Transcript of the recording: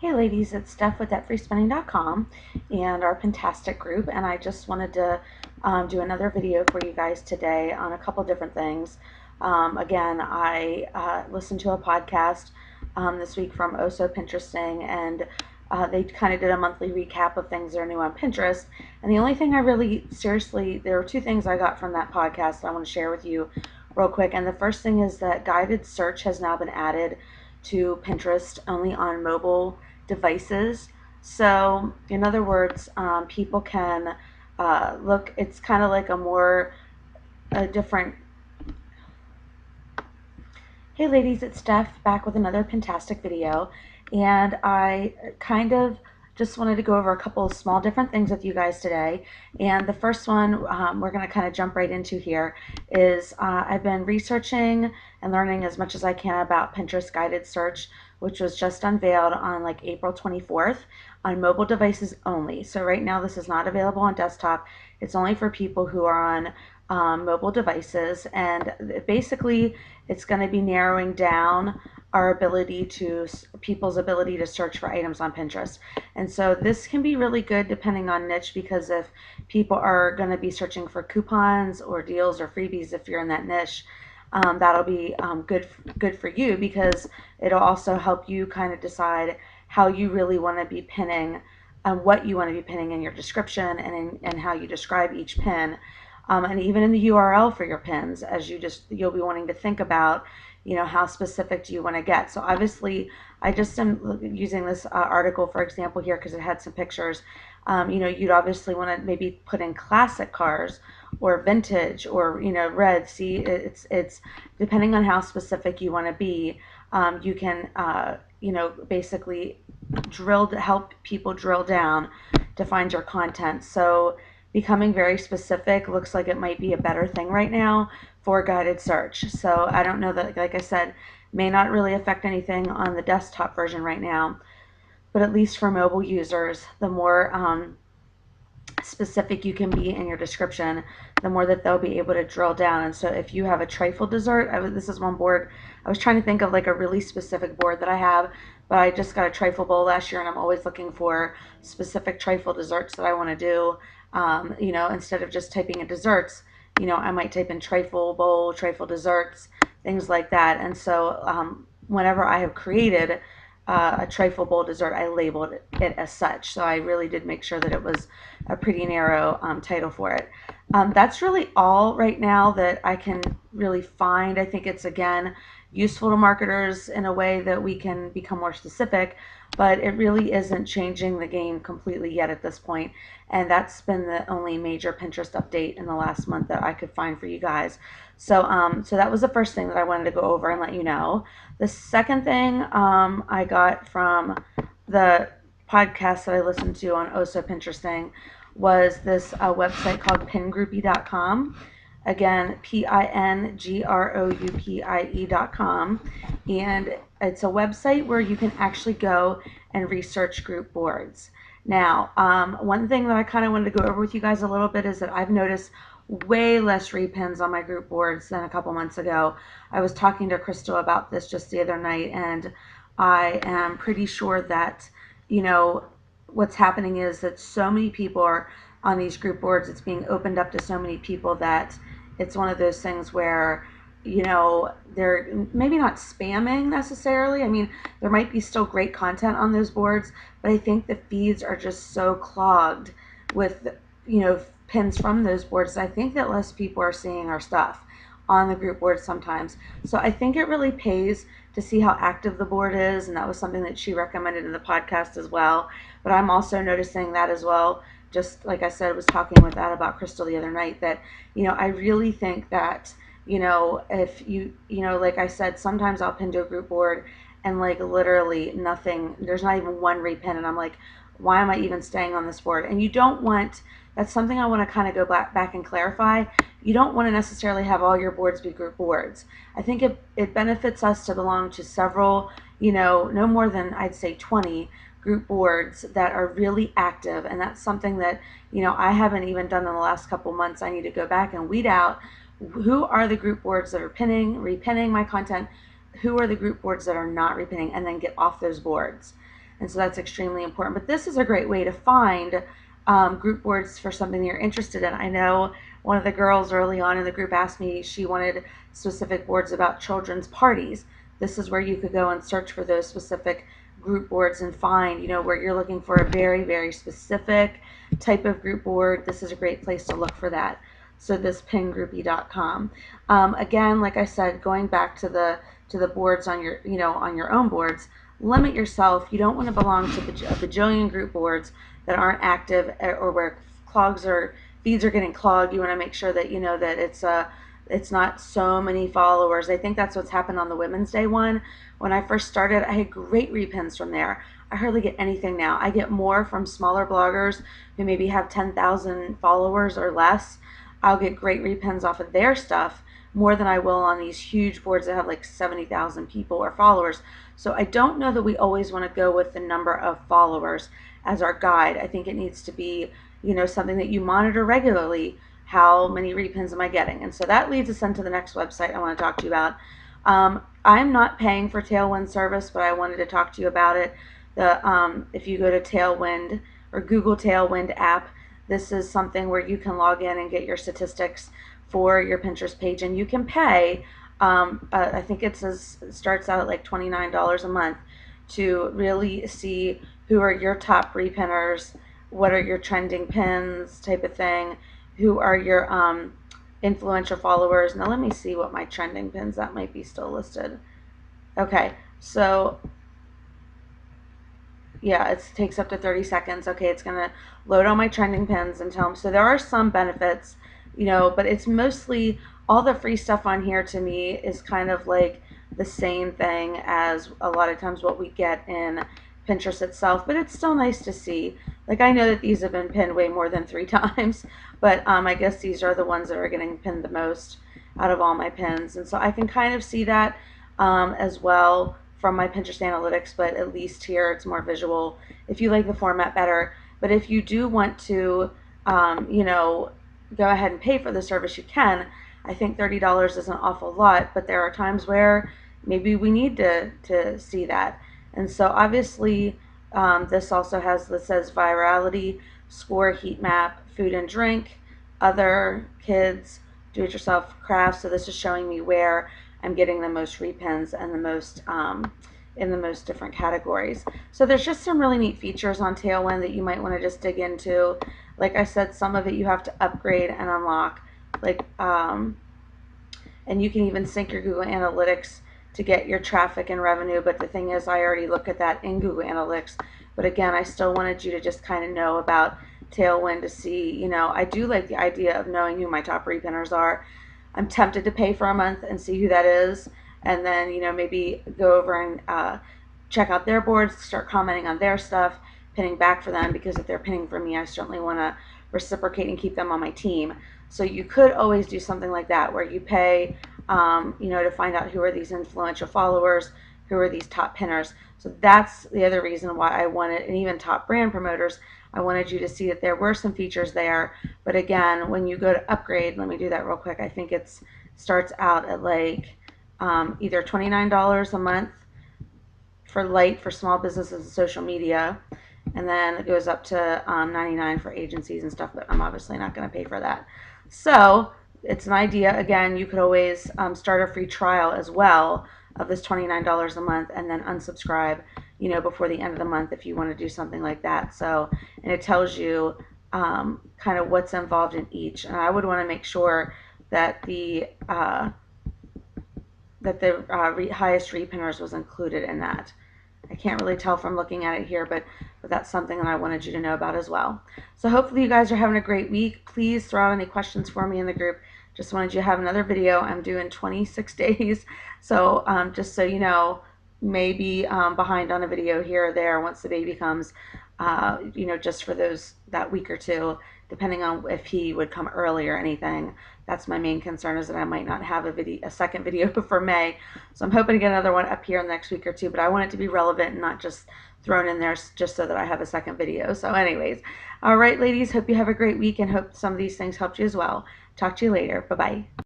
Hey ladies, it's Steph with DebtFreeSpending.com and our Pintastic group, and I just wanted to do another video for you guys today on a couple different things. Again, I listened to a podcast this week from Oh So Pinteresting, and they kind of did a monthly recap of things that are new on Pinterest. And the only thing I really seriously, there were two things I got from that podcast that I want to share with you real quick. And the first thing is that guided search has now been added to Pinterest only on mobile devices. So, in other words, people can look, it's kind of like a different. Hey ladies, it's Steph back with another Pintastic video, and I kind of just wanted to go over a couple of small different things with you guys today. And the first one we're going to kind of jump right into here is I've been researching and learning as much as I can about Pinterest guided search, which was just unveiled on like April 24th on mobile devices only. So right now this is not available on desktop. It's only for people who are on mobile devices, and basically it's going to be narrowing down our people's ability to search for items on Pinterest. And so this can be really good depending on niche, because if people are going to be searching for coupons or deals or freebies, if you're in that niche, that'll be good for you, because it'll also help you kind of decide how you really want to be pinning, what you want to be pinning in your description and how you describe each pin. And even in the URL for your pins, as you'll be wanting to think about, how specific do you want to get. So obviously, I just am using this article, for example, here because it had some pictures. You'd obviously want to maybe put in classic cars or vintage or, red. See, it's depending on how specific you want to be. You can, basically help people drill down to find your content. So becoming very specific looks like it might be a better thing right now for guided search. So I don't know that, like I said, may not really affect anything on the desktop version right now, but at least for mobile users, the more specific you can be in your description, the more that they'll be able to drill down. And so if you have a trifle dessert, this is one board, I was trying to think of like a really specific board that I have, but I just got a trifle bowl last year, and I'm always looking for specific trifle desserts that I want to do. Instead of just typing in desserts, I might type in trifle bowl, trifle desserts, things like that. And so whenever I have created a trifle bowl dessert, I labeled it as such. So I really did make sure that it was a pretty narrow title for it. That's really all right now that I can really find. I think it's, again, useful to marketers in a way that we can become more specific, but it really isn't changing the game completely yet at this point. And that's been the only major Pinterest update in the last month that I could find for you guys. So that was the first thing that I wanted to go over and let you know. The second thing I got from the podcast that I listened to on Oh So Pinteresting was this website called pingroupie.com. Again, PINGROUPIE.com. And it's a website where you can actually go and research group boards. Now, one thing that I kind of wanted to go over with you guys a little bit is that I've noticed way less repins on my group boards than a couple months ago. I was talking to Crystal about this just the other night, and I am pretty sure that, what's happening is that so many people are on these group boards. It's being opened up to so many people that it's one of those things where, they're maybe not spamming necessarily. I mean, there might be still great content on those boards, but I think the feeds are just so clogged with, pins from those boards. I think that less people are seeing our stuff on the group board sometimes. So I think it really pays to see how active the board is, and that was something that she recommended in the podcast as well. But I'm also noticing that as well. Just like I said, I was talking with that about Crystal the other night, that, I really think that, if like I said, sometimes I'll pin to a group board and like literally nothing, there's not even one repin, and I'm like, why am I even staying on this board? And you don't want, that's something I want to kind of go back and clarify. You don't want to necessarily have all your boards be group boards. I think it benefits us to belong to several, no more than, I'd say, 20 group boards that are really active. And that's something that, I haven't even done in the last couple months. I need to go back and weed out who are the group boards that are repinning my content, who are the group boards that are not repinning, and then get off those boards. And so that's extremely important. But this is a great way to find group boards for something you're interested in. I know one of the girls early on in the group asked me she wanted specific boards about children's parties. This is where you could go and search for those specific group boards and find, where you're looking for a very, very specific type of group board. This is a great place to look for that. So this pingroupie.com. Again, like I said, going back to the boards on your, on your own boards, limit yourself. You don't want to belong to a bajillion group boards that aren't active, or where feeds are getting clogged. You want to make sure that that it's not so many followers. I think that's what's happened on the Women's Day one. When I first started, I had great repins from there. I hardly get anything now. I get more from smaller bloggers who maybe have 10,000 followers or less. I'll get great repins off of their stuff more than I will on these huge boards that have like 70,000 people or followers. So I don't know that we always want to go with the number of followers as our guide. I think it needs to be, something that you monitor regularly. How many repins am I getting? And so that leads us into the next website I want to talk to you about. I'm not paying for Tailwind service, but I wanted to talk to you about it. If you go to Tailwind or Google Tailwind app, this is something where you can log in and get your statistics for your Pinterest page, and you can pay. I think it starts out at like $29 a month to really see who are your top repinners, what are your trending pins type of thing, who are your influential followers. Now let me see what my trending pins, that might be still listed. Okay, so yeah, it takes up to 30 seconds. Okay, it's gonna load all my trending pins and tell them. So there are some benefits, but it's mostly all the free stuff on here. To me is kind of like the same thing as a lot of times what we get in Pinterest itself, but it's still nice to see. Like, I know that these have been pinned way more than 3 times, but I guess these are the ones that are getting pinned the most out of all my pins. And so I can kind of see that as well from my Pinterest analytics, but at least here it's more visual if you like the format better. But if you do want to, go ahead and pay for the service, you can. I think $30 is an awful lot, but there are times where maybe we need to see that. And so obviously this also says virality, score, heat map, food and drink, other, kids, do-it-yourself crafts. So this is showing me where I'm getting the most repins and the most in the most different categories. So there's just some really neat features on Tailwind that you might want to just dig into. Like I said, some of it you have to upgrade and unlock. And you can even sync your Google Analytics to get your traffic and revenue. But the thing is, I already look at that in Google Analytics. But again, I still wanted you to just kind of know about Tailwind to see, I do like the idea of knowing who my top repinners are. I'm tempted to pay for a month and see who that is, and then, maybe go over and check out their boards, start commenting on their stuff, pinning back for them, because if they're pinning for me, I certainly want to reciprocate and keep them on my team. So you could always do something like that where you pay, to find out who are these influential followers, who are these top pinners. So that's the other reason why I wanted, and even top brand promoters, I wanted you to see that there were some features there. But again, when you go to upgrade, let me do that real quick. I think it starts out at like either $29 a month for light for small businesses and social media, and then it goes up to $99 for agencies and stuff, but I'm obviously not going to pay for that. So it's an idea. Again, you could always start a free trial as well of this $29 a month, and then unsubscribe, before the end of the month if you want to do something like that. So, and it tells you kind of what's involved in each. And I would want to make sure that the highest repinners was included in that. I can't really tell from looking at it here, but that's something that I wanted you to know about as well. So hopefully you guys are having a great week. Please throw out any questions for me in the group. Just wanted you to have another video. I'm doing 26 days. So just so you know, maybe behind on a video here or there once the baby comes, just for that week or two, depending on if he would come early or anything. That's my main concern, is that I might not have a second video for May. So I'm hoping to get another one up here in the next week or two, but I want it to be relevant and not just thrown in there just so that I have a second video. So anyways, all right, ladies, hope you have a great week and hope some of these things helped you as well. Talk to you later. Bye-bye.